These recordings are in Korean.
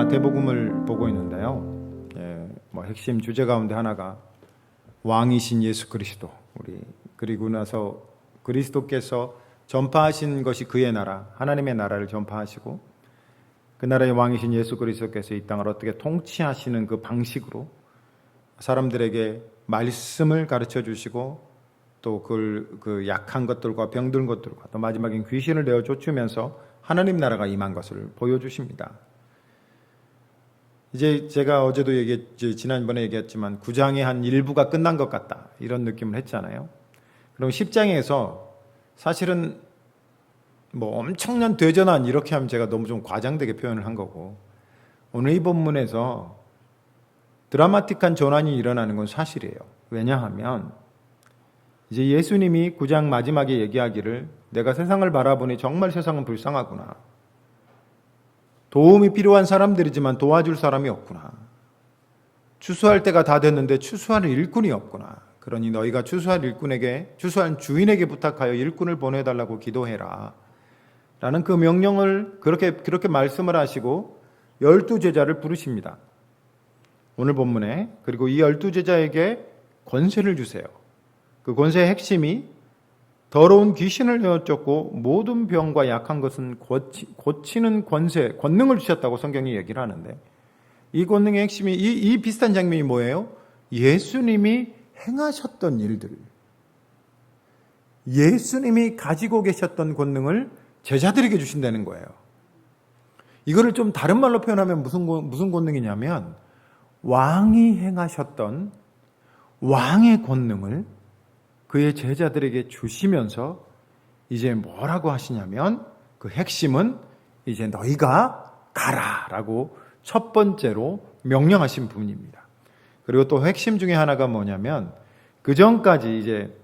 마태복음을 보고 있는데요. 핵심 주제 가운데 하나가 왕이신 예수 그리스도, 그리고 나서 그리스도께서 전파하신 것이 그의 나라, 하나님의 나라를 전파하시고 그 나라의 왕이신 예수 그리스도께서 이 땅을 어떻게 통치하시는 그 방식으로 사람들에게 말씀을 가르쳐 주시고 또 그 약한 것들과 병든 것들과 또 마지막엔 귀신을 내어 쫓으면서 하나님 나라가 임한 것을 보여주십니다. 이제 제가 어제도 지난번에 얘기했지만 9장의 한 일부가 끝난 것 같다 이런 느낌을 했잖아요. 그럼 10장에서 사실은 엄청난 대전환 이렇게 하면 제가 너무 좀 과장되게 표현을 한 거고, 오늘 이 본문에서 드라마틱한 전환이 일어나는 건 사실이에요. 왜냐하면 이제 예수님이 9장 마지막에 얘기하기를 내가 세상을 바라보니 정말 세상은 불쌍하구나. 도움이 필요한 사람들이지만 도와줄 사람이 없구나. 추수할 때가 다 됐는데 추수할 일꾼이 없구나. 그러니 너희가 추수할 주인에게 부탁하여 일꾼을 보내달라고 기도해라. 라는 그 명령을 그렇게 말씀을 하시고 12제자를 부르십니다. 오늘 본문에. 그리고 이 12제자에게 권세를 주세요. 그 권세의 핵심이 더러운 귀신을 내어 쫓고 모든 병과 약한 것은 고치는 권능을 주셨다고 성경이 얘기를 하는데, 이 권능의 핵심이 이 비슷한 장면이 뭐예요? 예수님이 행하셨던 일들, 예수님이 가지고 계셨던 권능을 제자들에게 주신다는 거예요. 이거를 좀 다른 말로 표현하면 무슨 권능이냐면 왕이 행하셨던 왕의 권능을 그의 제자들에게 주시면서 이제 뭐라고 하시냐면 그 핵심은 이제 너희가 가라라고 첫 번째로 명령하신 분입니다. 그리고 또 핵심 중에 하나가 뭐냐면 그 전까지 이제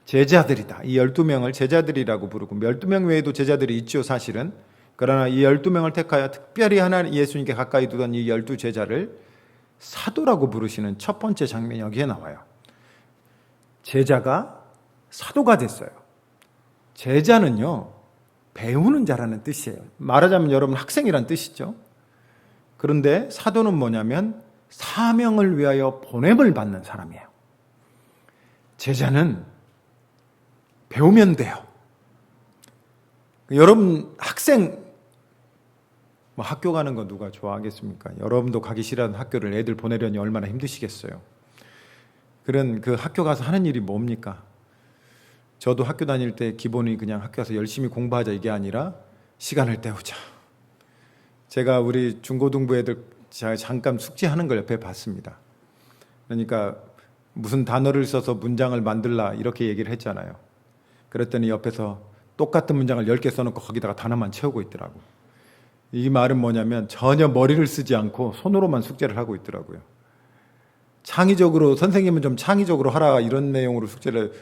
제자들이다. 이 12명을 제자들이라고 부르고 12명 외에도 제자들이 있죠, 사실은. 그러나 이 12명을 택하여 특별히 예수님께 가까이 두던 이 12제자를 사도라고 부르시는 첫 번째 장면이 여기에 나와요. 제자가 사도가 됐어요. 제자는요, 배우는 자라는 뜻이에요. 말하자면 여러분 학생이란 뜻이죠. 그런데 사도는 뭐냐면 사명을 위하여 보냄을 받는 사람이에요. 제자는 배우면 돼요. 여러분 학생, 학교 가는 거 누가 좋아하겠습니까? 여러분도 가기 싫어하는 학교를 애들 보내려니 얼마나 힘드시겠어요. 그런 그 학교 가서 하는 일이 뭡니까? 저도 학교 다닐 때 기본이 그냥 학교 가서 열심히 공부하자 이게 아니라 시간을 때우자. 제가 우리 중고등부 애들 잠깐 숙제하는 걸 옆에 봤습니다. 그러니까 무슨 단어를 써서 문장을 만들라 이렇게 얘기를 했잖아요. 그랬더니 옆에서 똑같은 문장을 10개 써놓고 거기다가 단어만 채우고 있더라고. 이 말은 뭐냐면 전혀 머리를 쓰지 않고 손으로만 숙제를 하고 있더라고요. 창의적으로, 선생님은 좀 창의적으로 하라 이런 내용으로 숙제를,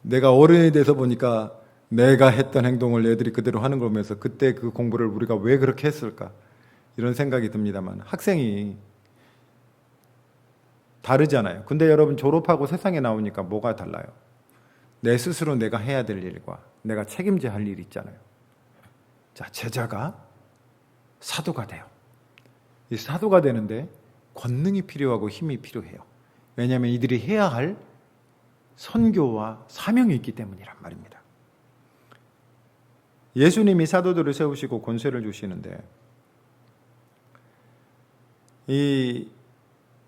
내가 어른이 돼서 보니까 내가 했던 행동을 애들이 그대로 하는 걸 보면서 그때 그 공부를 우리가 왜 그렇게 했을까 이런 생각이 듭니다만, 학생이 다르잖아요. 근데 여러분 졸업하고 세상에 나오니까 뭐가 달라요? 내 스스로 내가 해야 될 일과 내가 책임져야 할 일이 있잖아요. 자, 제자가 사도가 돼요. 이 사도가 되는데 권능이 필요하고 힘이 필요해요. 왜냐하면 이들이 해야 할 선교와 사명이 있기 때문이란 말입니다. 예수님이 사도들을 세우시고 권세를 주시는데, 이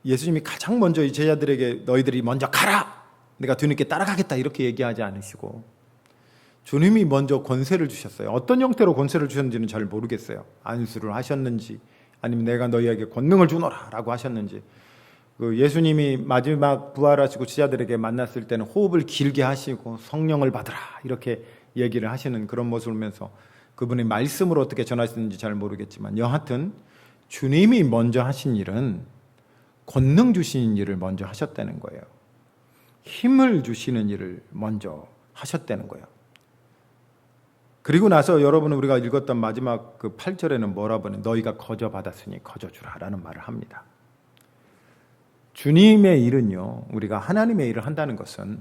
예수님이 가장 먼저 이 제자들에게 너희들이 먼저 가라! 내가 뒤늦게 따라가겠다 이렇게 얘기하지 않으시고 주님이 먼저 권세를 주셨어요. 어떤 형태로 권세를 주셨는지는 잘 모르겠어요. 안수를 하셨는지 아니면 내가 너희에게 권능을 주노라 라고 하셨는지. 예수님이 마지막 부활하시고 제자들에게 만났을 때는 호흡을 길게 하시고 성령을 받으라 이렇게 얘기를 하시는 그런 모습을 보면서 그분의 말씀으로 어떻게 전하시는지 잘 모르겠지만, 여하튼 주님이 먼저 하신 일은 권능 주시는 일을 먼저 하셨다는 거예요. 힘을 주시는 일을 먼저 하셨다는 거예요. 그리고 나서 여러분 우리가 읽었던 마지막 그 8절에는 뭐라 보니 너희가 거저 받았으니 거저 주라라는 말을 합니다. 주님의 일은요, 우리가 하나님의 일을 한다는 것은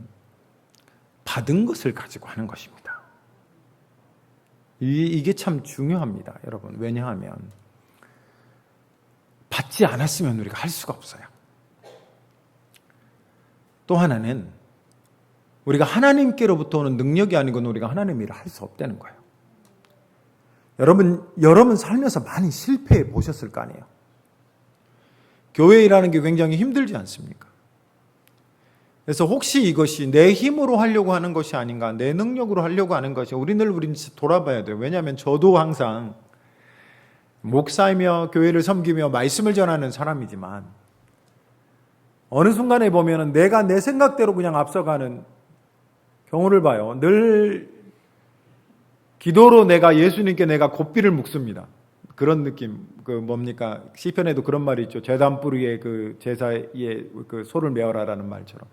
받은 것을 가지고 하는 것입니다. 이게 참 중요합니다, 여러분. 왜냐하면 받지 않았으면 우리가 할 수가 없어요. 또 하나는 우리가 하나님께로부터 오는 능력이 아니고는 우리가 하나님의 일을 할 수 없다는 거예요. 여러분 살면서 많이 실패해 보셨을 거 아니에요. 교회 일하는 게 굉장히 힘들지 않습니까? 그래서 혹시 이것이 내 힘으로 하려고 하는 것이 아닌가, 내 능력으로 하려고 하는 것이 우리는 돌아봐야 돼요. 왜냐하면 저도 항상 목사이며 교회를 섬기며 말씀을 전하는 사람이지만 어느 순간에 보면은 내가 내 생각대로 그냥 앞서가는 경우를 봐요. 늘 기도로 예수님께 내가 고삐를 묵습니다. 그런 느낌, 뭡니까? 시편에도 그런 말이 있죠. 제단 뿌리에 제사에 소를 메어라라는 말처럼.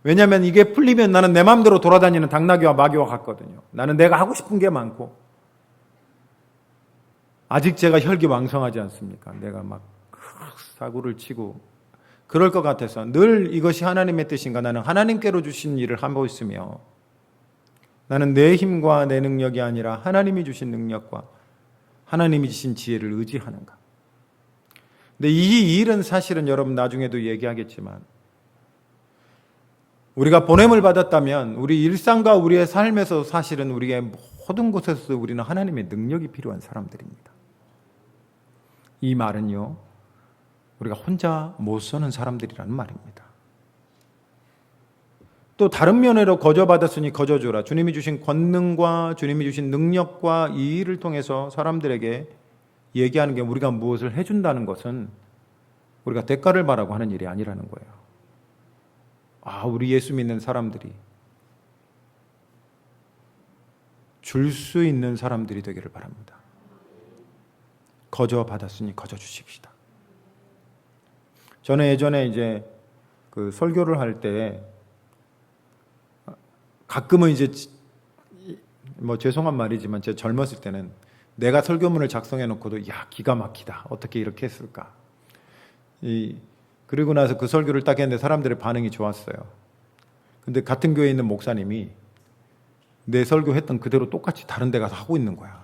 왜냐하면 이게 풀리면 나는 내 마음대로 돌아다니는 당나귀와 마귀와 같거든요. 나는 내가 하고 싶은 게 많고, 아직 제가 혈기왕성하지 않습니까? 내가 막 사고를 치고 그럴 것 같아서 늘 이것이 하나님의 뜻인가, 나는 하나님께로 주신 일을 하고 있으며 나는 내 힘과 내 능력이 아니라 하나님이 주신 능력과 하나님이 주신 지혜를 의지하는가. 근데 이 일은 사실은 여러분 나중에도 얘기하겠지만 우리가 보냄을 받았다면 우리 일상과 우리의 삶에서 사실은 우리의 모든 곳에서 우리는 하나님의 능력이 필요한 사람들입니다. 이 말은요, 우리가 혼자 못 서는 사람들이라는 말입니다. 또 다른 면으로 거저받았으니 거저주라. 주님이 주신 권능과 주님이 주신 능력과 이 일을 통해서 사람들에게 얘기하는 게 우리가 무엇을 해준다는 것은 우리가 대가를 바라고 하는 일이 아니라는 거예요. 우리 예수 믿는 사람들이 줄 수 있는 사람들이 되기를 바랍니다. 거저 받았으니 거저 주십시다. 저는 예전에 설교를 할 때 가끔은 죄송한 말이지만 제가 젊었을 때는 내가 설교문을 작성해 놓고도 기가 막히다. 어떻게 이렇게 했을까? 그리고 나서 그 설교를 딱 했는데 사람들의 반응이 좋았어요. 근데 같은 교회에 있는 목사님이 내 설교했던 그대로 똑같이 다른 데 가서 하고 있는 거야.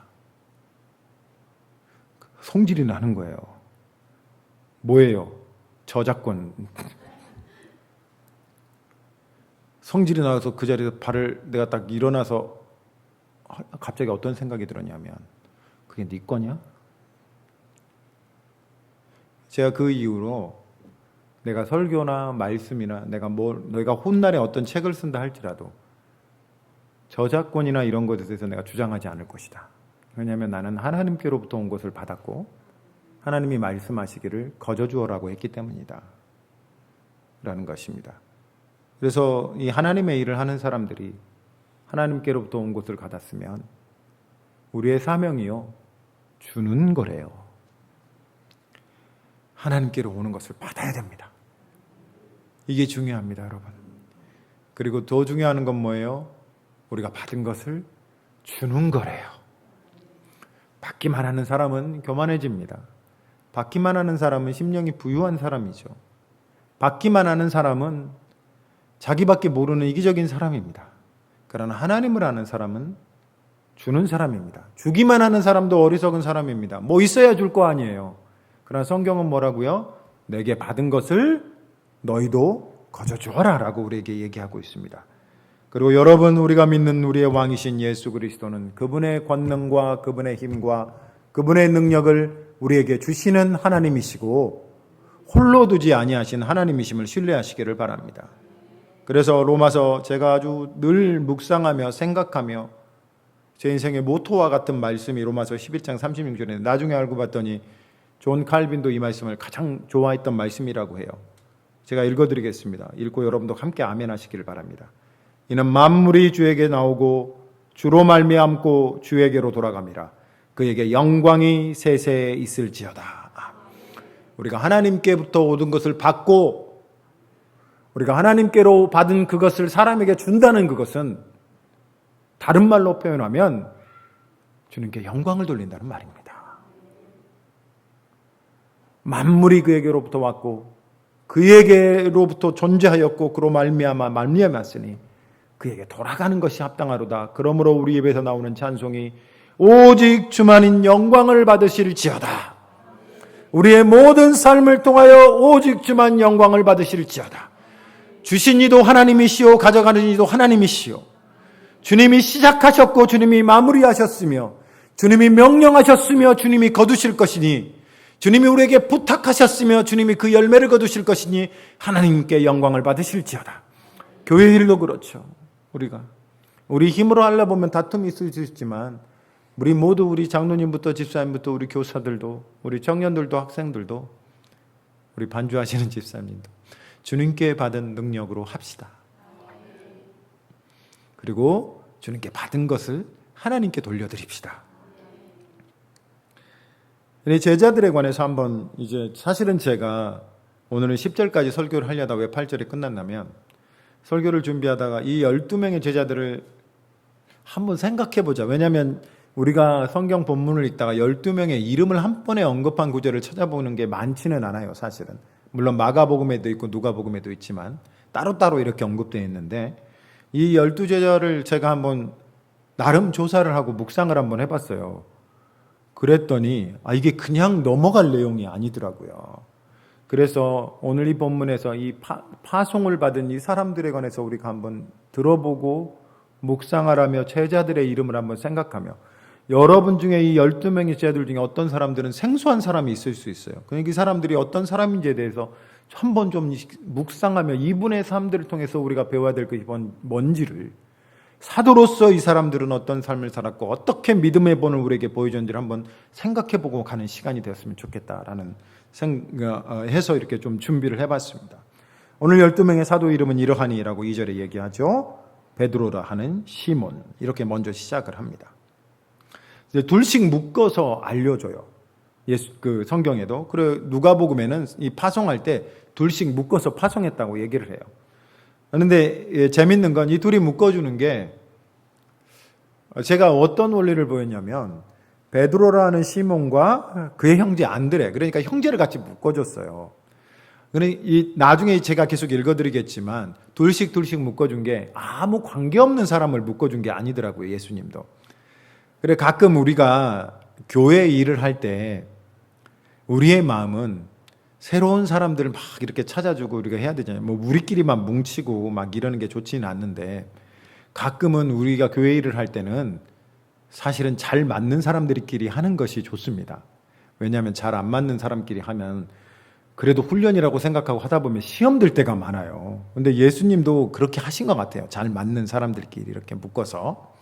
성질이 나는 거예요. 뭐예요? 저작권. 성질이 나서 그 자리에서 내가 딱 일어나서 갑자기 어떤 생각이 들었냐면 그게 네 거냐? 제가 그 이후로 내가 설교나 말씀이나 내가 훗날에 어떤 책을 쓴다 할지라도 저작권이나 이런 것에 대해서 내가 주장하지 않을 것이다. 왜냐하면 나는 하나님께로부터 온 것을 받았고 하나님이 말씀하시기를 거저주어라고 했기 때문이다. 라는 것입니다. 그래서 이 하나님의 일을 하는 사람들이 하나님께로부터 온 것을 받았으면 우리의 사명이요, 주는 거래요. 하나님께로 오는 것을 받아야 됩니다. 이게 중요합니다, 여러분. 그리고 더 중요한 건 뭐예요? 우리가 받은 것을 주는 거래요. 받기만 하는 사람은 교만해집니다. 받기만 하는 사람은 심령이 부유한 사람이죠. 받기만 하는 사람은 자기밖에 모르는 이기적인 사람입니다. 그러나 하나님을 아는 사람은 주는 사람입니다. 주기만 하는 사람도 어리석은 사람입니다. 뭐 있어야 줄 거 아니에요. 그러나 성경은 뭐라고요? 내게 받은 것을 너희도 거저 주어라 라고 우리에게 얘기하고 있습니다. 그리고 여러분, 우리가 믿는 우리의 왕이신 예수 그리스도는 그분의 권능과 그분의 힘과 그분의 능력을 우리에게 주시는 하나님이시고 홀로 두지 아니하신 하나님이심을 신뢰하시기를 바랍니다. 그래서 로마서 제가 아주 늘 묵상하며 생각하며 제 인생의 모토와 같은 말씀이 로마서 11장 36절에 나중에 알고 봤더니 존 칼빈도 이 말씀을 가장 좋아했던 말씀이라고 해요. 제가 읽어드리겠습니다. 읽고 여러분도 함께 아멘 하시기를 바랍니다. 이는 만물이 주에게 나오고 주로 말미암고 주에게로 돌아갑니다. 그에게 영광이 세세에 있을지어다. 우리가 하나님께부터 모든 것을 받고 우리가 하나님께로 받은 그것을 사람에게 준다는 그것은 다른 말로 표현하면 주님께 영광을 돌린다는 말입니다. 만물이 그에게로부터 왔고 그에게로부터 존재하였고 그로 말미암았으니 그에게 돌아가는 것이 합당하로다. 그러므로 우리 입에서 나오는 찬송이 오직 주만인 영광을 받으실지어다. 우리의 모든 삶을 통하여 오직 주만 영광을 받으실지어다. 주신 이도 하나님이시오, 가져가는 이도 하나님이시오. 주님이 시작하셨고 주님이 마무리하셨으며 주님이 명령하셨으며 주님이 거두실 것이니, 주님이 우리에게 부탁하셨으며 주님이 그 열매를 거두실 것이니 하나님께 영광을 받으실지어다. 교회 일도 그렇죠. 우리 힘으로 하려 보면 다툼이 있을 수 있지만 우리 모두, 우리 장로님부터 집사님부터 우리 교사들도, 우리 청년들도, 학생들도, 우리 반주하시는 집사님도 주님께 받은 능력으로 합시다. 그리고 주님께 받은 것을 하나님께 돌려드립시다. 제자들에 관해서 한번, 이제 사실은 제가 오늘은 10절까지 설교를 하려다 왜 8절에 끝났냐면, 설교를 준비하다가 이 12명의 제자들을 한번 생각해 보자. 왜냐하면 우리가 성경 본문을 읽다가 12명의 이름을 한 번에 언급한 구절을 찾아보는 게 많지는 않아요, 사실은. 물론 마가복음에도 있고 누가복음에도 있지만 따로따로 이렇게 언급되어 있는데, 이 12제자를 제가 한번 나름 조사를 하고 묵상을 한번 해봤어요. 그랬더니 이게 그냥 넘어갈 내용이 아니더라고요. 그래서 오늘 이 본문에서 이 파송을 받은 이 사람들에 관해서 우리가 한번 들어보고 묵상하라며 제자들의 이름을 한번 생각하며, 여러분 중에 이 12명의 제자들 중에 어떤 사람들은 생소한 사람이 있을 수 있어요. 그러니까 이 사람들이 어떤 사람인지에 대해서 한번 좀 묵상하며 이분의 삶들을 통해서 우리가 배워야 될 것이 뭔지를, 사도로서 이 사람들은 어떤 삶을 살았고 어떻게 믿음의 본을 우리에게 보여줬는지를 한번 생각해보고 가는 시간이 되었으면 좋겠다라는 생각해서 이렇게 좀 준비를 해봤습니다. 오늘 12명의 사도 이름은 이러하니라고 2절에 얘기하죠. 베드로라 하는 시몬, 이렇게 먼저 시작을 합니다. 이제 둘씩 묶어서 알려줘요. 그 성경에도. 그리고 누가복음에는 이 파송할 때 둘씩 묶어서 파송했다고 얘기를 해요. 그런데 재밌는 건 이 둘이 묶어주는 게, 제가 어떤 원리를 보였냐면, 베드로라는 시몬과 그의 형제 안드레, 그러니까 형제를 같이 묶어줬어요. 나중에 제가 계속 읽어드리겠지만 둘씩 묶어준 게 아무 관계없는 사람을 묶어준 게 아니더라고요, 예수님도. 그래, 가끔 우리가 교회 일을 할 때 우리의 마음은 새로운 사람들을 막 이렇게 찾아주고 우리가 해야 되잖아요. 뭐 우리끼리만 뭉치고 막 이러는 게 좋지는 않는데, 가끔은 우리가 교회 일을 할 때는 사실은 잘 맞는 사람들끼리 하는 것이 좋습니다. 왜냐하면 잘 안 맞는 사람끼리 하면 그래도 훈련이라고 생각하고 하다 보면 시험 들 때가 많아요. 근데 예수님도 그렇게 하신 것 같아요. 잘 맞는 사람들끼리 이렇게 묶어서.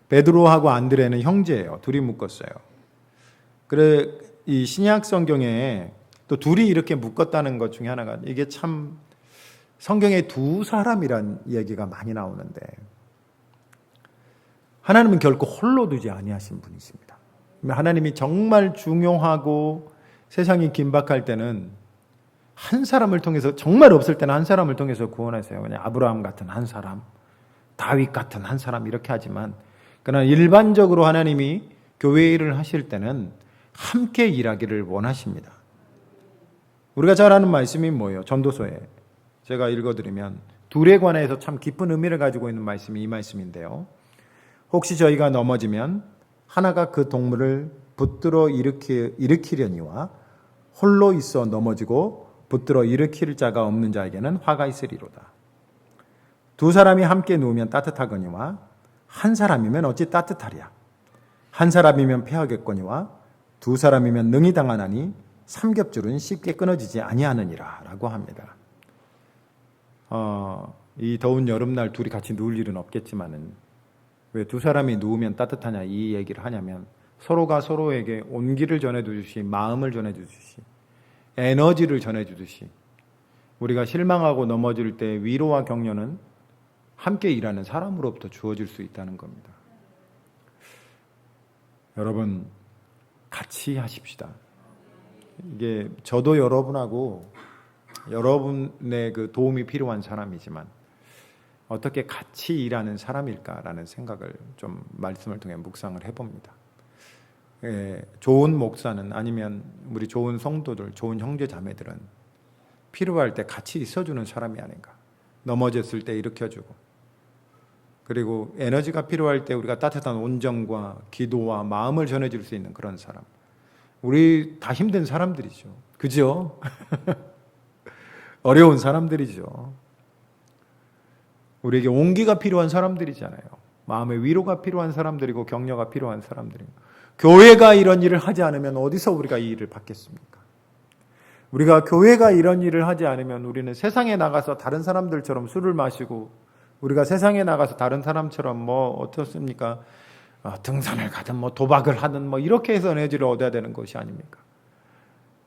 베드로하고 안드레는 형제예요. 둘이 묶었어요. 그래, 이 신약 성경에 또 둘이 이렇게 묶었다는 것 중에 하나가, 이게 참 성경에 두 사람이란 얘기가 많이 나오는데, 하나님은 결코 홀로 두지 아니하신 분이십니다. 하나님이 정말 중요하고 세상이 긴박할 때는 한 사람을 통해서, 정말 없을 때는 한 사람을 통해서 구원하세요. 그냥 아브라함 같은 한 사람, 다윗 같은 한 사람, 이렇게 하지만, 그러나 일반적으로 하나님이 교회 일을 하실 때는 함께 일하기를 원하십니다. 우리가 잘 아는 말씀이 뭐예요? 전도서에 제가 읽어드리면 둘에 관해서 참 깊은 의미를 가지고 있는 말씀이 이 말씀인데요. 혹시 저희가 넘어지면 하나가 그 동물을 붙들어 일으키려니와 홀로 있어 넘어지고 붙들어 일으킬 자가 없는 자에게는 화가 있으리로다. 두 사람이 함께 누우면 따뜻하거니와 한 사람이면 어찌 따뜻하랴. 한 사람이면 패하겠거니와 두 사람이면 능히 당하나니 삼겹줄은 쉽게 끊어지지 아니하느니라 라고 합니다. 이 더운 여름날 둘이 같이 누울 일은 없겠지만은, 왜 두 사람이 누우면 따뜻하냐 이 얘기를 하냐면, 서로가 서로에게 온기를 전해주듯이, 마음을 전해주듯이, 에너지를 전해주듯이, 우리가 실망하고 넘어질 때 위로와 격려는 함께 일하는 사람으로부터 주어질 수 있다는 겁니다. 여러분, 같이 하십시다. 이게 저도 여러분하고 여러분의 그 도움이 필요한 사람이지만 어떻게 같이 일하는 사람일까라는 생각을 좀 말씀을 통해 묵상을 해봅니다. 좋은 목사는, 아니면 우리 좋은 성도들, 좋은 형제 자매들은 필요할 때 같이 있어주는 사람이 아닌가. 넘어졌을 때 일으켜주고, 그리고 에너지가 필요할 때 우리가 따뜻한 온정과 기도와 마음을 전해줄 수 있는 그런 사람. 우리 다 힘든 사람들이죠. 그죠? 어려운 사람들이죠. 우리에게 온기가 필요한 사람들이잖아요. 마음의 위로가 필요한 사람들이고 격려가 필요한 사람들이고, 교회가 이런 일을 하지 않으면 어디서 우리가 이 일을 받겠습니까? 우리가 교회가 이런 일을 하지 않으면 우리는 세상에 나가서 다른 사람들처럼 술을 마시고, 우리가 세상에 나가서 다른 사람처럼 뭐 어떻습니까? 등산을 가든 뭐 도박을 하든 뭐 이렇게 해서 에너지를 얻어야 되는 것이 아닙니까?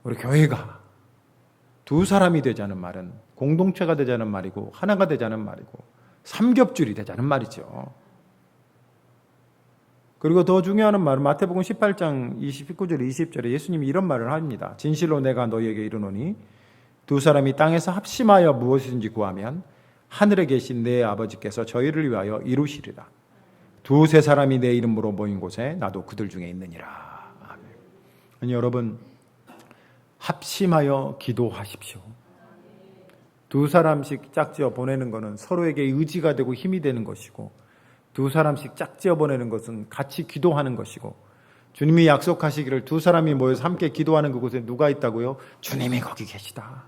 우리 교회가 두 사람이 되자는 말은 공동체가 되자는 말이고, 하나가 되자는 말이고, 삼겹줄이 되자는 말이죠. 그리고 더 중요한 말은 마태복음 18장 19절 20절에 예수님이 이런 말을 합니다. 진실로 내가 너희에게 이르노니 두 사람이 땅에서 합심하여 무엇이든지 구하면 하늘에 계신 내 아버지께서 저희를 위하여 이루시리라. 두세 사람이 내 이름으로 모인 곳에 나도 그들 중에 있느니라. 아멘. 여러분, 합심하여 기도하십시오. 두 사람씩 짝지어 보내는 것은 서로에게 의지가 되고 힘이 되는 것이고, 두 사람씩 짝지어 보내는 것은 같이 기도하는 것이고, 주님이 약속하시기를 두 사람이 모여서 함께 기도하는 그곳에 누가 있다고요? 주님이 거기 계시다.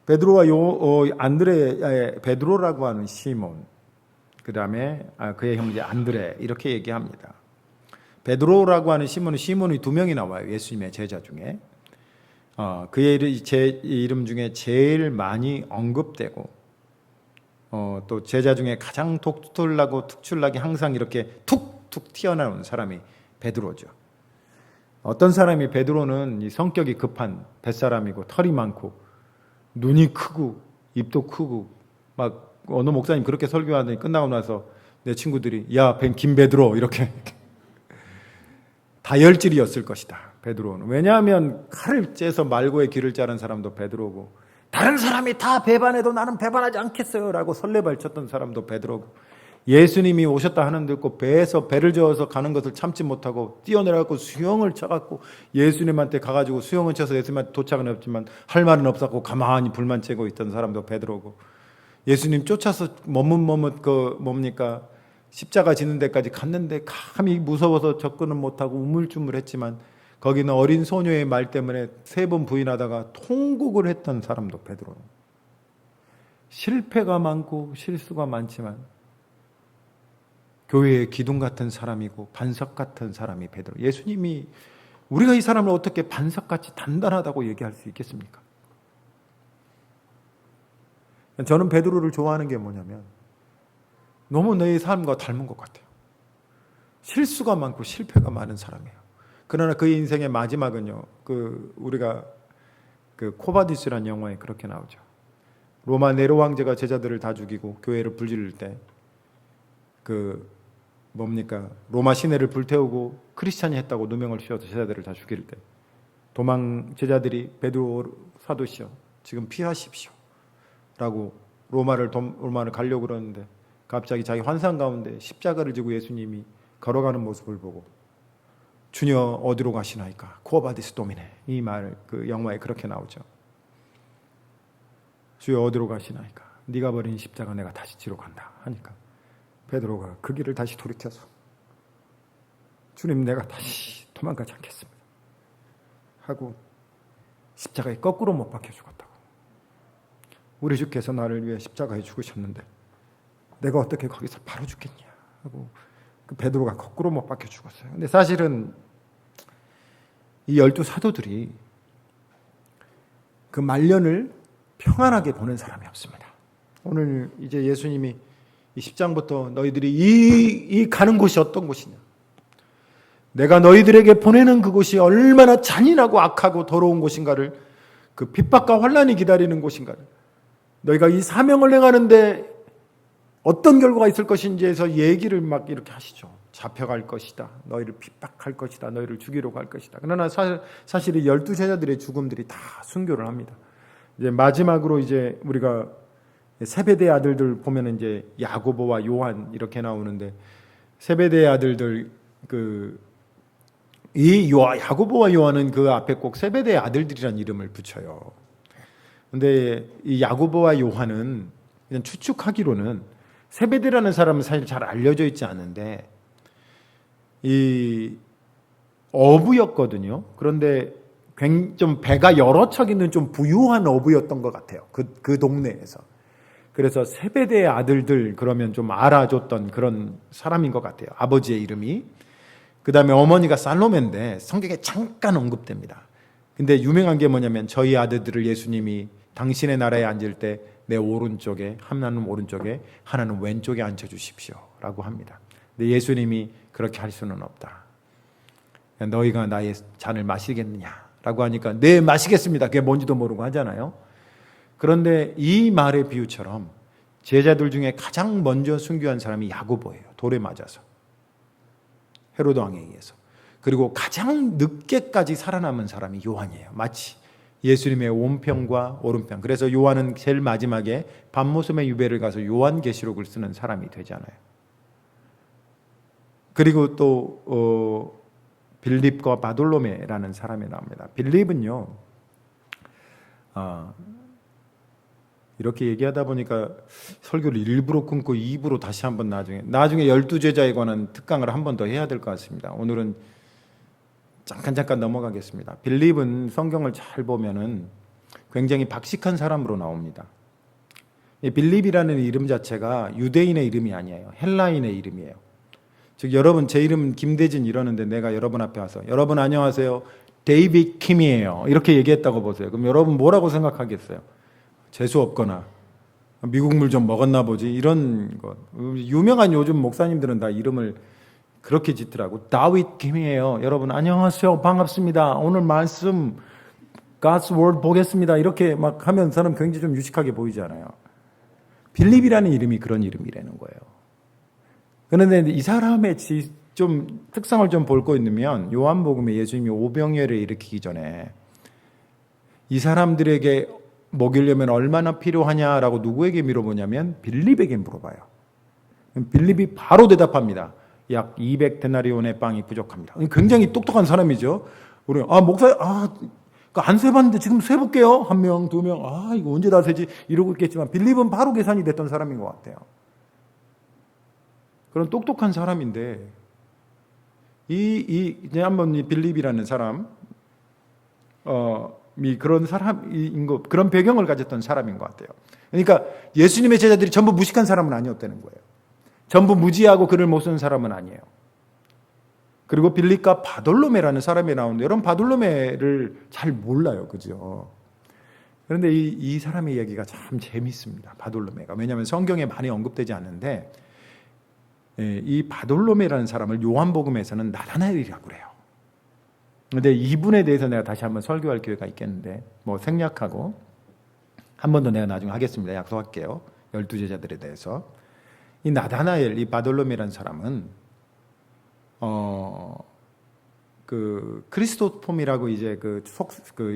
베드로와 안드레, 베드로라고 하는 시몬, 그 다음에 그의 형제 안드레, 이렇게 얘기합니다. 베드로라고 하는 시몬이 두 명이 나와요. 예수님의 제자 중에. 그의 이름 중에 제일 많이 언급되고, 또 제자 중에 가장 독특하고 특출나게 항상 이렇게 툭툭 튀어나오는 사람이 베드로죠. 어떤 사람이 베드로는 이 성격이 급한 뱃사람이고 털이 많고 눈이 크고 입도 크고, 막 어느 목사님 그렇게 설교하더니 끝나고 나서 내 친구들이 야, 김베드로 이렇게 다혈질이었을 것이다. 베드로는. 왜냐하면 칼을 째서 말고의 길을 자른 사람도 베드로고, 다른 사람이 다 배반해도 나는 배반하지 않겠어요 라고 설레발쳤던 사람도 베드로고, 예수님이 오셨다 하는 듣고 배에서 배를 저어서 가는 것을 참지 못하고 뛰어내려가고 수영을 쳐갖고 예수님한테 가가지고 수영을 쳐서 예수님한테 도착은 했지만 할 말은 없었고 가만히 불만 쬐고 있던 사람도 베드로고, 예수님 쫓아서 머뭇머뭇 뭡니까? 십자가 지는 데까지 갔는데 감히 무서워서 접근은 못하고 우물쭈물했지만 거기는 어린 소녀의 말 때문에 3번 부인하다가 통곡을 했던 사람도 베드로. 실패가 많고 실수가 많지만 교회의 기둥 같은 사람이고 반석 같은 사람이 베드로. 예수님이 우리가 이 사람을 어떻게 반석같이 단단하다고 얘기할 수 있겠습니까? 저는 베드로를 좋아하는 게 뭐냐면 너무 내 삶과 닮은 것 같아요. 실수가 많고 실패가 많은 사람이에요. 그러나 그의 인생의 마지막은요, 우리가 코바디스라는 영화에 그렇게 나오죠. 로마 네로 황제가 제자들을 다 죽이고 교회를 불지를 때 로마 시내를 불태우고 크리스찬이 했다고 누명을 씌워서 제자들을 다 죽일 때 도망 제자들이 베드로 사도시여 지금 피하십시오 라고 로마를 가려고 그러는데 갑자기 자기 환상 가운데 십자가를 지고 예수님이 걸어가는 모습을 보고 주여 어디로 가시나이까? 코바디스 도미네. 이 말 영화에 그렇게 나오죠. 주여 어디로 가시나이까? 네가 버린 십자가 내가 다시 지러 간다 하니까 베드로가 그 길을 다시 돌이켜서 주님 내가 다시 도망가지 않겠습니다 하고 십자가에 거꾸로 못 박혀 죽었다고. 우리 주께서 나를 위해 십자가에 죽으셨는데 내가 어떻게 거기서 바로 죽겠냐 하고 베드로가 거꾸로 못 박혀 죽었어요. 근데 사실은 이 12 사도들이 그 말년을 평안하게 보낸 사람이 없습니다. 오늘 이제 예수님이 이 10장부터 너희들이 이 가는 곳이 어떤 곳이냐, 내가 너희들에게 보내는 그곳이 얼마나 잔인하고 악하고 더러운 곳인가를, 그 핍박과 환난이 기다리는 곳인가를, 너희가 이 사명을 행하는데 어떤 결과가 있을 것인지에서 얘기를 막 이렇게 하시죠. 잡혀갈 것이다. 너희를 핍박할 것이다. 너희를 죽이려고 할 것이다. 그러나 사실 이 12 제자들의 죽음들이 다 순교를 합니다. 이제 마지막으로 이제 우리가 세베대 아들들 보면 이제 야고보와 요한 이렇게 나오는데, 세베대 아들들 야고보와 요한은 그 앞에 꼭 세베대 아들들이라는 이름을 붙여요. 근데 이 야고보와 요한은 그냥 추측하기로는 세베대라는 사람은 사실 잘 알려져 있지 않은데 이 어부였거든요. 그런데 좀 배가 여러 척 있는 좀 부유한 어부였던 것 같아요. 그 동네에서. 그래서 세베대의 아들들 그러면 좀 알아줬던 그런 사람인 것 같아요. 아버지의 이름이. 그 다음에 어머니가 살로메인데 성경에 잠깐 언급됩니다. 근데 유명한 게 뭐냐면 저희 아들들을 예수님이 당신의 나라에 앉을 때 내 오른쪽에, 하나는 오른쪽에, 하나는 왼쪽에 앉혀주십시오 라고 합니다. 근데 예수님이 그렇게 할 수는 없다. 너희가 나의 잔을 마시겠느냐 라고 하니까 네 마시겠습니다. 그게 뭔지도 모르고 하잖아요. 그런데 이 말의 비유처럼 제자들 중에 가장 먼저 순교한 사람이 야고보예요. 돌에 맞아서. 헤로드 왕에 의해서. 그리고 가장 늦게까지 살아남은 사람이 요한이에요. 마치 예수님의 온편과 오른편. 그래서 요한은 제일 마지막에 밤모섬의 유배를 가서 요한계시록을 쓰는 사람이 되잖아요. 그리고 또 빌립과 바돌로메라는 사람이 나옵니다. 빌립은요. 이렇게 얘기하다 보니까 설교를 일부러 끊고 2부로 다시 한번 나중에 12제자에 관한 특강을 한 번 더 해야 될 것 같습니다. 오늘은 잠깐 넘어가겠습니다. 빌립은 성경을 잘 보면은 굉장히 박식한 사람으로 나옵니다. 빌립이라는 이름 자체가 유대인의 이름이 아니에요. 헬라인의 이름이에요. 즉 여러분 제 이름은 김대진 이러는데 내가 여러분 앞에 와서 여러분 안녕하세요. 데이빗 킴이에요. 이렇게 얘기했다고 보세요. 그럼 여러분 뭐라고 생각하겠어요? 재수 없거나 미국 물 좀 먹었나 보지 이런 것. 유명한 요즘 목사님들은 다 이름을 그렇게 짓더라고. 다윗 김이에요. 여러분 안녕하세요. 반갑습니다. 오늘 말씀 God's Word 보겠습니다. 이렇게 막 하면 사람 굉장히 좀 유식하게 보이잖아요. 빌립이라는 이름이 그런 이름이라는 거예요. 그런데 이 사람의 좀 특성을 좀 볼 거 있으면 요한복음에 예수님이 오병이어를 일으키기 전에 이 사람들에게 먹이려면 얼마나 필요하냐라고 누구에게 물어보냐면 빌립에게 물어봐요. 빌립이 바로 대답합니다. 약 200데나리온의 빵이 부족합니다. 굉장히 똑똑한 사람이죠. 우리 목사 안 세봤는데 지금 세볼게요. 1명, 2명. 이거 언제 다 세지? 이러고 있겠지만 빌립은 바로 계산이 됐던 사람인 것 같아요. 그런 똑똑한 사람인데 이제 한번 이 빌립이라는 사람 그런 사람인 거 그런 배경을 가졌던 사람인 것 같아요. 그러니까 예수님의 제자들이 전부 무식한 사람은 아니었다는 거예요. 전부 무지하고 글을 못 쓰는 사람은 아니에요. 그리고 빌립과 바돌로메라는 사람이 나오는데 여러분 바돌로메를 잘 몰라요. 그죠? 그런데 이 사람의 이야기가 참 재밌습니다. 바돌로메가. 왜냐하면 성경에 많이 언급되지 않는데 이 바돌로메라는 사람을 요한복음에서는 나다나엘이라고 그래요. 그런데 이분에 대해서 내가 다시 한번 설교할 기회가 있겠는데 뭐 생략하고 한 번 더 내가 나중에 하겠습니다. 약속할게요. 12제자들에 대해서. 이 나다나엘, 이 바돌로메라는 사람은 그 크리스토폼이라고 이제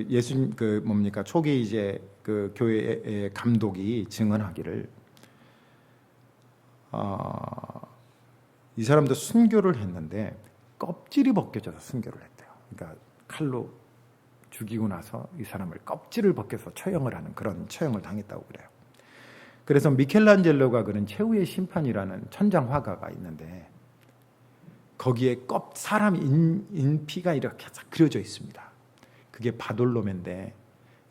예수님 초기 이제 그 교회의 감독이 증언하기를 이 사람도 순교를 했는데 껍질이 벗겨져서 순교를 했대요. 그러니까 칼로 죽이고 나서 이 사람을 껍질을 벗겨서 처형을 하는 그런 처형을 당했다고 그래요. 그래서 미켈란젤로가 그린 최후의 심판이라는 천장 화가가 있는데 거기에 사람 인피가 이렇게 그려져 있습니다. 그게 바돌로메인데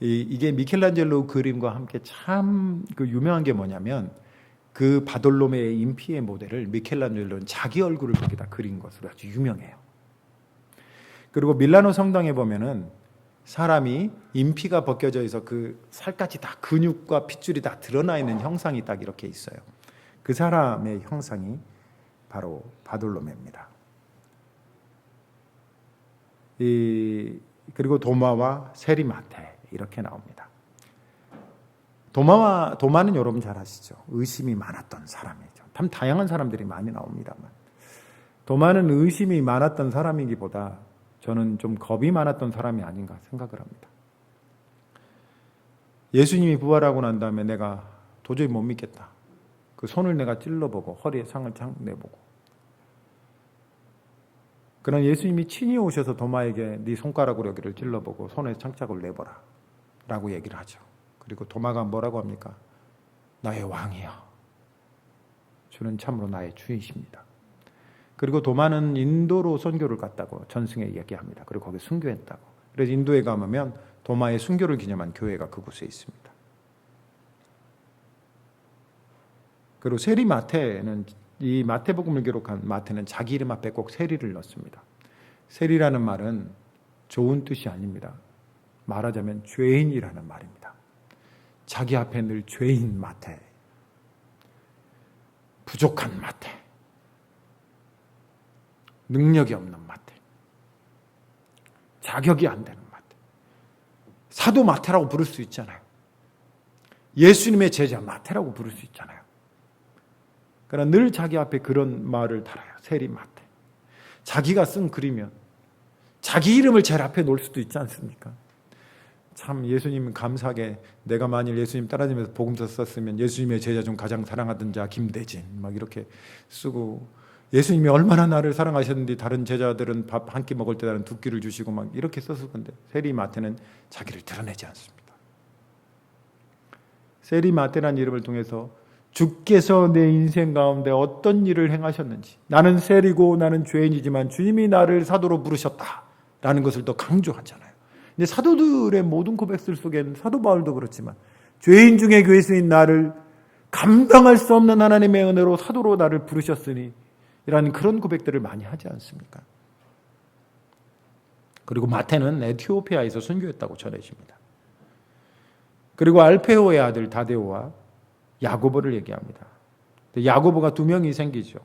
이게 미켈란젤로 그림과 함께 참 그 유명한 게 뭐냐면 그 바돌로메의 인피의 모델을 미켈란젤로는 자기 얼굴을 거기다 그린 것으로 아주 유명해요. 그리고 밀라노 성당에 보면은 사람이 인피가 벗겨져 있어 그 살갗이 다 근육과 핏줄이 다 드러나 있는 형상이 딱 이렇게 있어요. 그 사람의 형상이 바로 바돌로메입니다. 그리고 도마와 세리마테 이렇게 나옵니다. 도마는 여러분 잘 아시죠? 의심이 많았던 사람이죠. 참 다양한 사람들이 많이 나옵니다만 도마는 의심이 많았던 사람이기보다 저는 좀 겁이 많았던 사람이 아닌가 생각을 합니다. 예수님이 부활하고 난 다음에 내가 도저히 못 믿겠다. 그 손을 내가 찔러보고 허리에 상을 착 내보고 그러나 예수님이 친히 오셔서 도마에게 네 손가락으로 여기를 찔러보고 손에 창짝을 내보라 라고 얘기를 하죠. 그리고 도마가 뭐라고 합니까? 나의 왕이야. 주는 참으로 나의 주이십니다. 그리고 도마는 인도로 선교를 갔다고 전승에 얘기합니다. 그리고 거기 순교했다고. 그래서 인도에 가면 도마의 순교를 기념한 교회가 그곳에 있습니다. 그리고 세리 마태는, 이 마태복음을 기록한 마태는 자기 이름 앞에 꼭 세리를 넣습니다. 세리라는 말은 좋은 뜻이 아닙니다. 말하자면 죄인이라는 말입니다. 자기 앞에 늘 죄인 마태, 부족한 마태, 능력이 없는 마태, 자격이 안 되는 마태, 사도 마태라고 부를 수 있잖아요. 예수님의 제자 마태라고 부를 수 있잖아요. 그러나 늘 자기 앞에 그런 말을 달아요. 세리 마태. 자기가 쓴 글이면 자기 이름을 제일 앞에 놓을 수도 있지 않습니까? 참 예수님은 감사하게, 내가 만일 예수님 따라다니면서 복음서 썼으면 예수님의 제자 중 가장 사랑하던 자 김대진 막 이렇게 쓰고, 예수님이 얼마나 나를 사랑하셨는데 다른 제자들은 밥 한 끼 먹을 때 나는 두 끼를 주시고 막 이렇게 썼을 건데, 세리 마태는 자기를 드러내지 않습니다. 세리 마태라는 이름을 통해서 주께서 내 인생 가운데 어떤 일을 행하셨는지, 나는 세리고 나는 죄인이지만 주님이 나를 사도로 부르셨다라는 것을 더 강조하잖아요. 근데 사도들의 모든 고백들 속에는, 사도 바울도 그렇지만 죄인 중에 괴수인 나를 감당할 수 없는 하나님의 은혜로 사도로 나를 부르셨으니 이라는 그런 고백들을 많이 하지 않습니까? 그리고 마태는 에티오피아에서 순교했다고 전해집니다. 그리고 알페오의 아들 다데오와 야고보를 얘기합니다. 야고보가 두 명이 생기죠.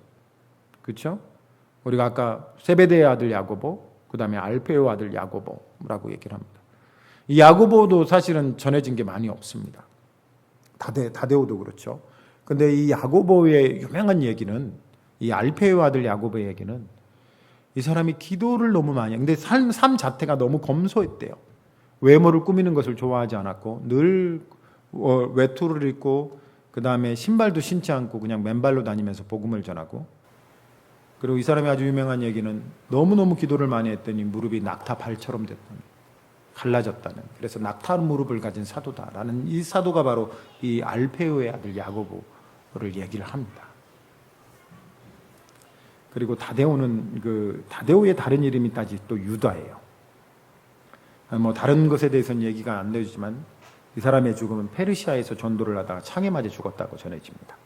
그렇죠? 우리가 아까 세베대의 아들 야고보, 그 다음에 알페오 아들 야고보라고 얘기를 합니다. 이 야고보도 사실은 전해진 게 많이 없습니다. 다데오도 그렇죠. 근데 이 야고보의 유명한 얘기는, 이 알페오 아들 야고보의 얘기는, 이 사람이 기도를 너무 많이 했는데 삶 자체가 너무 검소했대요. 외모를 꾸미는 것을 좋아하지 않았고, 늘 외투를 입고, 그 다음에 신발도 신지 않고 그냥 맨발로 다니면서 복음을 전하고, 그리고 이 사람이 아주 유명한 얘기는 너무너무 기도를 많이 했더니 무릎이 낙타 발처럼 됐다는, 갈라졌다는, 그래서 낙타 무릎을 가진 사도다라는, 이 사도가 바로 이 알페오의 아들 야고보를 얘기를 합니다. 그리고 다데오는 다데오의 다른 이름이 따지 또 유다예요. 뭐 다른 것에 대해서는 얘기가 안 되지만 이 사람의 죽음은 페르시아에서 전도를 하다가 창에 맞아 죽었다고 전해집니다.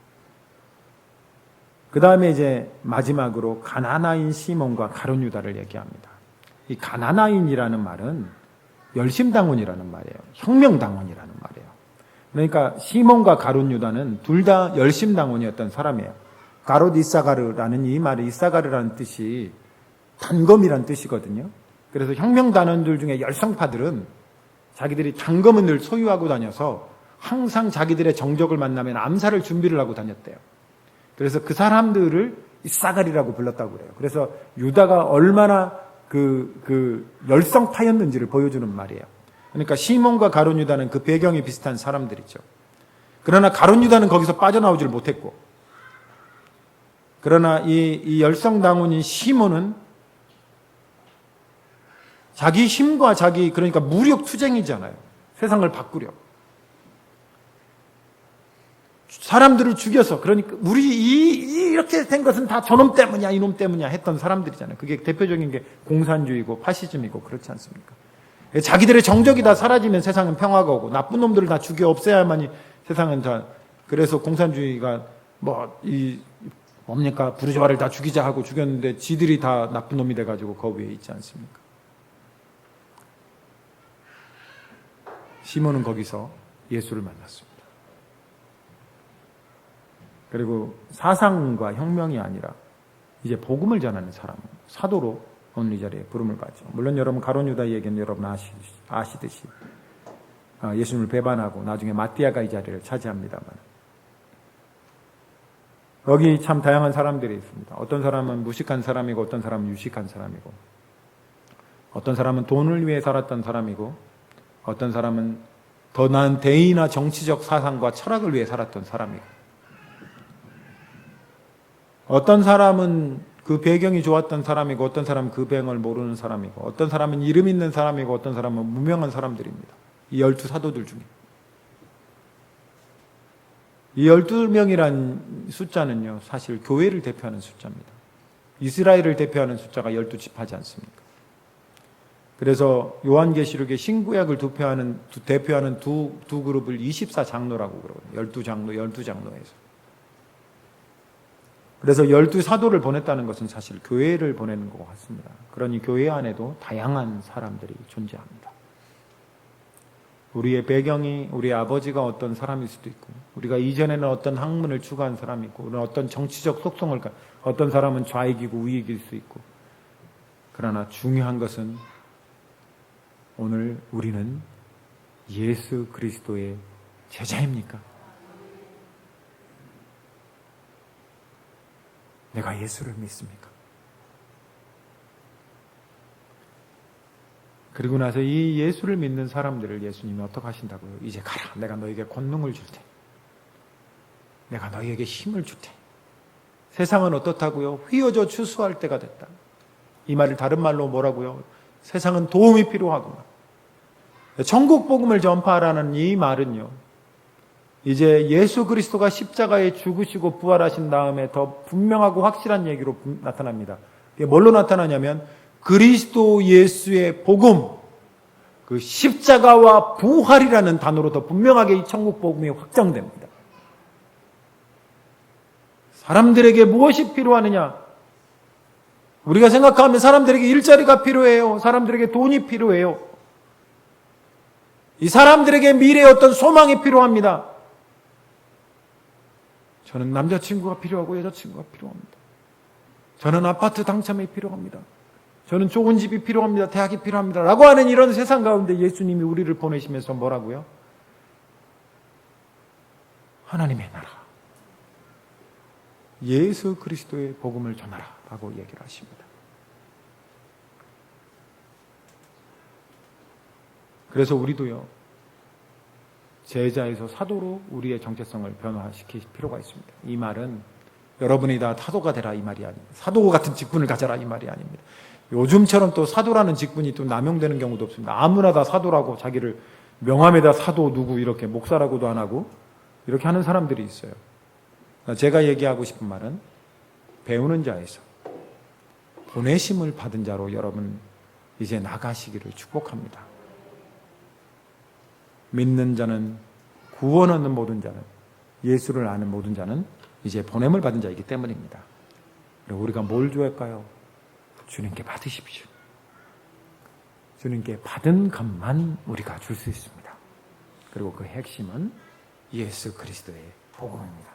그 다음에 이제 마지막으로 가나나인 시몬과 가룟 유다를 얘기합니다. 이 가나나인이라는 말은 열심당원이라는 말이에요. 혁명당원이라는 말이에요. 그러니까 시몬과 가룟 유다는 둘 다 열심당원이었던 사람이에요. 가롯 이사가르라는 이 말이, 이사가르라는 뜻이 단검이라는 뜻이거든요. 그래서 혁명단원들 중에 열성파들은 자기들이 단검을 늘 소유하고 다녀서 항상 자기들의 정적을 만나면 암살을 준비를 하고 다녔대요. 그래서 그 사람들을 이사가리라고 불렀다고 그래요. 그래서 유다가 얼마나 그 열성파였는지를 보여주는 말이에요. 그러니까 시몬과 가룟 유다는 그 배경이 비슷한 사람들이죠. 그러나 가룟 유다는 거기서 빠져나오질 못했고, 그러나 이 열성당원인 시몬은 자기 힘과 그러니까 무력 투쟁이잖아요. 세상을 바꾸려. 사람들을 죽여서, 그러니까 이렇게 된 것은 다 저놈 때문이야, 이놈 때문이야 했던 사람들이잖아요. 그게 대표적인 게 공산주의고 파시즘이고 그렇지 않습니까? 자기들의 정적이 다 사라지면 세상은 평화가 오고, 나쁜 놈들을 다 죽여 없애야만이 세상은 다, 그래서 공산주의가 뭡니까? 부르주아를 다 죽이자 하고 죽였는데 지들이 다 나쁜 놈이 돼가지고 그 위에 있지 않습니까? 시몬은 거기서 예수를 만났습니다. 그리고 사상과 혁명이 아니라 이제 복음을 전하는 사람, 사도로 오늘 이 자리에 부름을 받죠. 물론 여러분 가룟 유다의 얘기는 여러분 아시듯이 예수님을 배반하고 나중에 마띠아가 이 자리를 차지합니다만, 여기 참 다양한 사람들이 있습니다. 어떤 사람은 무식한 사람이고, 어떤 사람은 유식한 사람이고, 어떤 사람은 돈을 위해 살았던 사람이고, 어떤 사람은 더 나은 대의나 정치적 사상과 철학을 위해 살았던 사람이고, 어떤 사람은 그 배경이 좋았던 사람이고, 어떤 사람은 그 배경을 모르는 사람이고, 어떤 사람은 이름 있는 사람이고, 어떤 사람은 무명한 사람들입니다. 이 12사도들 중에. 이 12명이란 숫자는요, 사실 교회를 대표하는 숫자입니다. 이스라엘을 대표하는 숫자가 12지파지 않습니까? 그래서 요한계시록의 신구약을 대표하는 두 그룹을 24장로라고 그러거든요. 12장로에서. 그래서 12사도를 보냈다는 것은 사실 교회를 보내는 것 같습니다. 그러니 교회 안에도 다양한 사람들이 존재합니다. 우리의 배경이 우리 아버지가 어떤 사람일 수도 있고, 우리가 이전에는 어떤 학문을 추구한 사람이 있고, 어떤 정치적 속성을 어떤 사람은 좌익이고 우익일 수 있고, 그러나 중요한 것은 오늘 우리는 예수 그리스도의 제자입니까? 내가 예수를 믿습니까? 그리고 나서 이 예수를 믿는 사람들을 예수님이 어떻게 하신다고요? 이제 가라. 내가 너에게 권능을 줄 테니. 내가 너에게 힘을 줄 테니. 세상은 어떻다고요? 휘어져 추수할 때가 됐다. 이 말을 다른 말로 뭐라고요? 세상은 도움이 필요하구나. 천국 복음을 전파하라는 이 말은요, 이제 예수 그리스도가 십자가에 죽으시고 부활하신 다음에 더 분명하고 확실한 얘기로 나타납니다. 이게 뭘로 나타나냐면 그리스도 예수의 복음, 그 십자가와 부활이라는 단어로 더 분명하게 이 천국 복음이 확장됩니다. 사람들에게 무엇이 필요하느냐? 우리가 생각하면 사람들에게 일자리가 필요해요. 사람들에게 돈이 필요해요. 이 사람들에게 미래의 어떤 소망이 필요합니다. 저는 남자친구가 필요하고 여자친구가 필요합니다. 저는 아파트 당첨이 필요합니다. 저는 좋은 집이 필요합니다. 대학이 필요합니다. 라고 하는 이런 세상 가운데 예수님이 우리를 보내시면서 뭐라고요? 하나님의 나라, 예수 그리스도의 복음을 전하라 라고 얘기를 하십니다. 그래서 우리도요, 제자에서 사도로 우리의 정체성을 변화시킬 필요가 있습니다. 이 말은 여러분이 다 사도가 되라 이 말이 아닙니다. 사도 같은 직분을 가져라 이 말이 아닙니다. 요즘처럼 또 사도라는 직분이 또 남용되는 경우도 없습니다. 아무나 다 사도라고 자기를 명함에다 사도 누구 이렇게 목사라고도 안 하고 이렇게 하는 사람들이 있어요. 제가 얘기하고 싶은 말은 배우는 자에서 보내심을 받은 자로 여러분 이제 나가시기를 축복합니다. 믿는 자는, 구원 얻는 모든 자는, 예수를 아는 모든 자는 이제 보냄을 받은 자이기 때문입니다. 그리고 우리가 뭘 좋아할까요? 주님께 받으십시오. 주님께 받은 것만 우리가 줄 수 있습니다. 그리고 그 핵심은 예수 그리스도의 복음입니다.